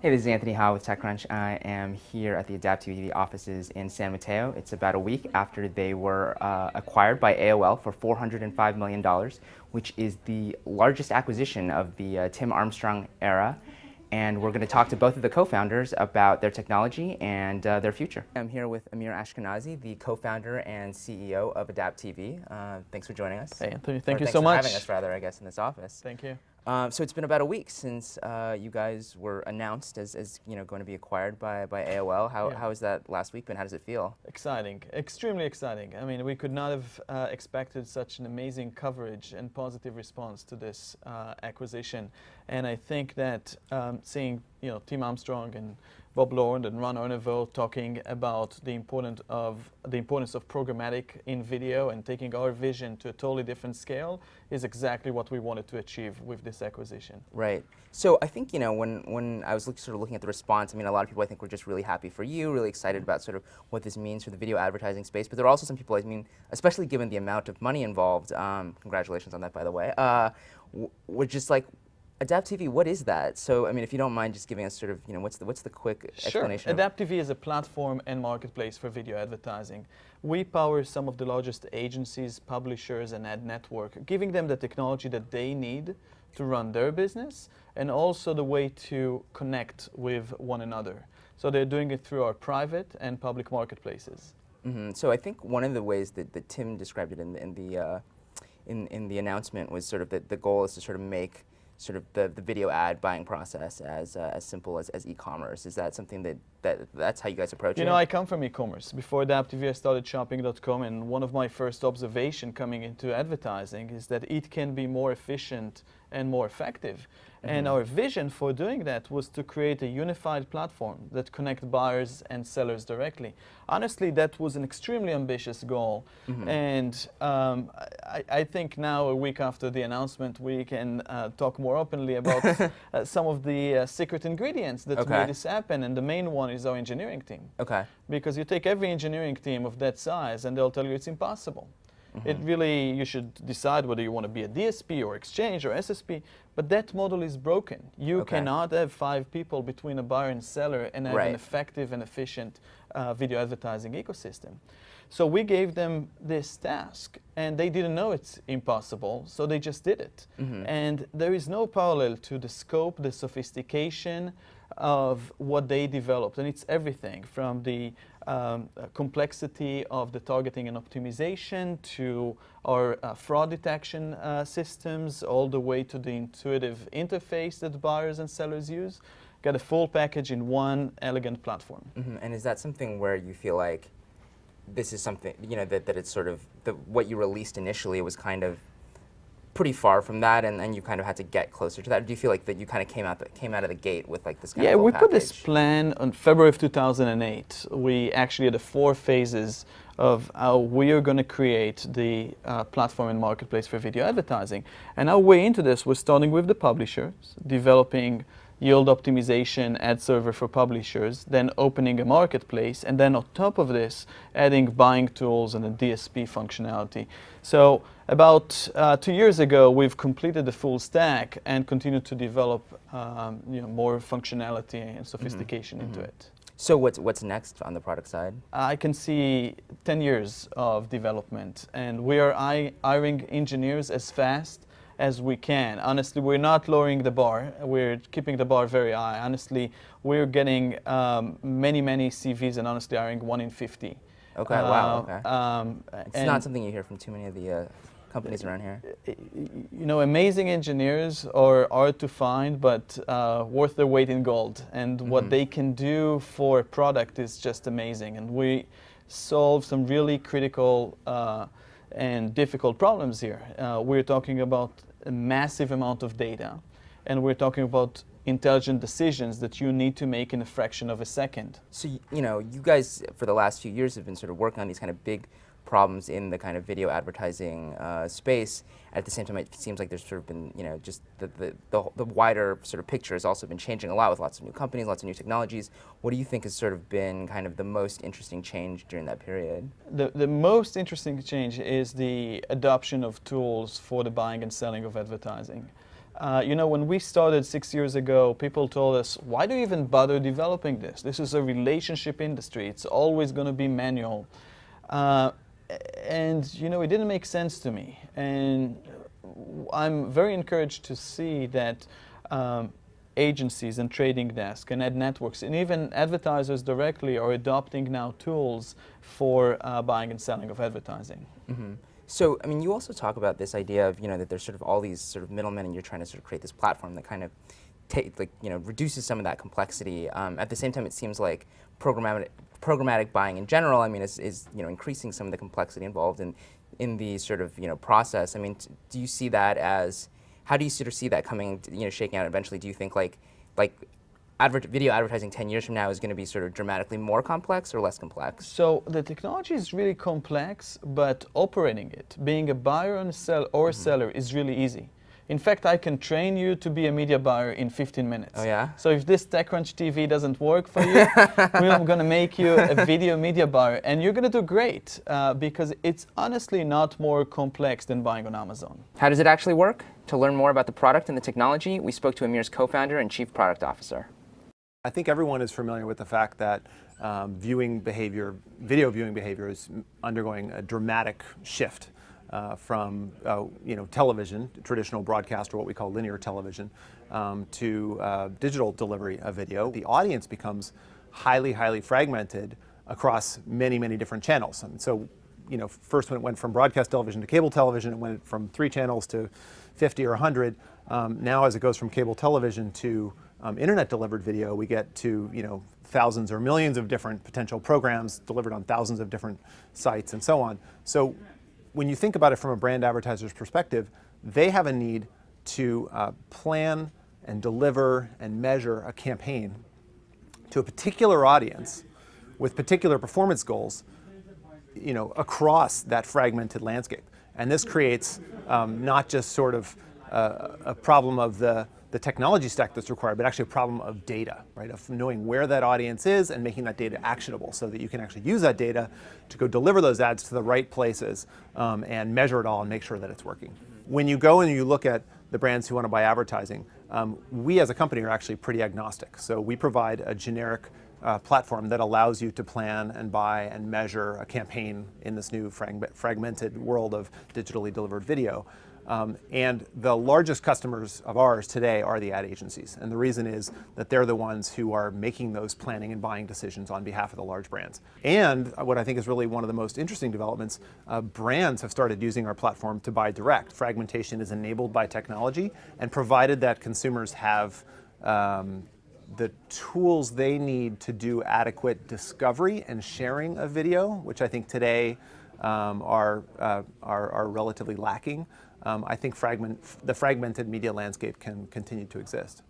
Hey, this is Anthony Howe with TechCrunch. I am here at the Adapt TV offices in San Mateo. It's about a week after they were acquired by AOL for $405 million, which is the largest acquisition of the Tim Armstrong era. And we're going to talk to both of the co-founders about their technology and their future. I'm here with Amir Ashkenazi, the co-founder and CEO of Adapt TV. Thanks for joining us. Hey, Anthony, thank you Thanks so for much. having us, rather, I guess, in this office. Thank you. So it's been about a week since you guys were announced as going to be acquired by AOL. How has that last week been? How does it feel? Exciting, extremely exciting. I mean, we could not have expected such an amazing coverage and positive response to this acquisition. And I think that seeing Tim Armstrong and Bob Lord and Ron Arnaveau talking about the importance of programmatic in video and taking our vision to a totally different scale is exactly what we wanted to achieve with this acquisition. Right. So I think when I was sort of looking at the response, I mean, a lot of people I think were just really happy for you, really excited about sort of what this means for the video advertising space. But there are also some people, I mean, especially given the amount of money involved. Congratulations on that, by the way. We're just like, Adapt TV, what is that? So, I mean, if you don't mind just giving us sort of, what's the quick explanation? Sure. Adapt TV is a platform and marketplace for video advertising. We power some of the largest agencies, publishers, and ad network, giving them the technology that they need to run their business and also the way to connect with one another. So they're doing it through our private and public marketplaces. Mm-hmm. So I think one of the ways that Tim described it in the announcement was sort of that the goal is to sort of make sort of the video ad buying process as simple as e-commerce. Is that something that's how you guys approach it? You know, I come from e-commerce. Before Adapt TV, I started shopping.com, and one of my first observations coming into advertising is that it can be more efficient and more effective. Mm-hmm. And our vision for doing that was to create a unified platform that connects buyers and sellers directly. Honestly, that was an extremely ambitious goal. Mm-hmm. And I think now, a week after the announcement, we can talk more openly about some of the secret ingredients that made this happen. And the main one is our engineering team. Okay. Because you take every engineering team of that size, and they'll tell you it's impossible. Mm-hmm. It really, you should decide whether you want to be a DSP or exchange or SSP, but that model is broken. You cannot have 5 people between a buyer and seller and have an effective and efficient video advertising ecosystem. So we gave them this task, and they didn't know it's impossible, so they just did it. Mm-hmm. And there is no parallel to the scope, the sophistication of what they developed, and it's everything from the complexity of the targeting and optimization to our fraud detection systems, all the way to the intuitive interface that buyers and sellers use. Got a full package in one elegant platform. Mm-hmm. And is that something where you feel like this is something, that it's sort of, what you released initially was kind of pretty far from that, and you kind of had to get closer to that? Or do you feel like that you kind of came out of the gate with like this kind of full package? We put this plan on February of 2008. We actually had the 4 phases of how we are going to create the platform and marketplace for video advertising. And our way into this was starting with the publishers, developing yield optimization ad server for publishers, then opening a marketplace, and then on top of this, adding buying tools and a DSP functionality. So about 2 years ago, we've completed the full stack and continued to develop more functionality and sophistication into it. So what's next on the product side? I can see 10 years of development, and we are hiring engineers as fast as we can. Honestly, we're not lowering the bar. We're keeping the bar very high. Honestly, we're getting many CVs and honestly hiring 1 in 50. Okay, wow, okay. It's not something you hear from too many of the companies around here. Amazing engineers are hard to find, but worth their weight in gold. And what they can do for a product is just amazing. And we solve some really critical and difficult problems here. We're talking about a massive amount of data, and we're talking about intelligent decisions that you need to make in a fraction of a second. So, you guys, for the last few years, have been sort of working on these kind of big problems in the kind of video advertising space. At the same time, it seems like there's sort of been, just the wider sort of picture has also been changing a lot with lots of new companies, lots of new technologies. What do you think has sort of been kind of the most interesting change during that period? The most interesting change is the adoption of tools for the buying and selling of advertising. You know, when we started 6 years ago, people told us, why do you even bother developing this? This is a relationship industry. It's always going to be manual. And, you know, it didn't make sense to me. And I'm very encouraged to see that agencies and trading desks and ad networks and even advertisers directly are adopting now tools for buying and selling of advertising. Mm-hmm. So, I mean, you also talk about this idea of, you know, that there's sort of all these sort of middlemen, and you're trying to sort of create this platform that kind of, reduces some of that complexity. At the same time, it seems like programmatic buying in general, I mean, is you know, increasing some of the complexity involved in the sort of, you know, process. I mean, do you see that as, how do you sort of see that coming, you know, shaking out eventually? Do you think like video advertising 10 years from now is going to be sort of dramatically more complex or less complex? So the technology is really complex, but operating it, being a buyer and a seller is really easy. In fact, I can train you to be a media buyer in 15 minutes. Oh yeah? So if this TechCrunch TV doesn't work for you, I'm going to make you a video media buyer, and you're going to do great because it's honestly not more complex than buying on Amazon. How does it actually work? To learn more about the product and the technology, we spoke to Amir's co-founder and chief product officer. I think everyone is familiar with the fact that video viewing behavior is undergoing a dramatic shift from television, traditional broadcast, or what we call linear television, to digital delivery of video. The audience becomes highly fragmented across many different channels. And so, you know, first when it went from broadcast television to cable television, it went from 3 channels to 50 or 100. Now, as it goes from cable television to internet-delivered video, we get to, you know, thousands or millions of different potential programs delivered on thousands of different sites and so on. So when you think about it from a brand advertiser's perspective, they have a need to plan and deliver and measure a campaign to a particular audience with particular performance goals, you know, across that fragmented landscape. And this creates not just sort of a problem of the technology stack that's required, but actually a problem of data, right? Of knowing where that audience is and making that data actionable so that you can actually use that data to go deliver those ads to the right places and measure it all and make sure that it's working. When you go and you look at the brands who want to buy advertising, we as a company are actually pretty agnostic. So we provide a generic platform that allows you to plan and buy and measure a campaign in this new fragmented world of digitally delivered video. And the largest customers of ours today are the ad agencies. And the reason is that they're the ones who are making those planning and buying decisions on behalf of the large brands. And what I think is really one of the most interesting developments, brands have started using our platform to buy direct. Fragmentation is enabled by technology, and provided that consumers have the tools they need to do adequate discovery and sharing of video, which I think today are relatively lacking, I think the fragmented media landscape can continue to exist.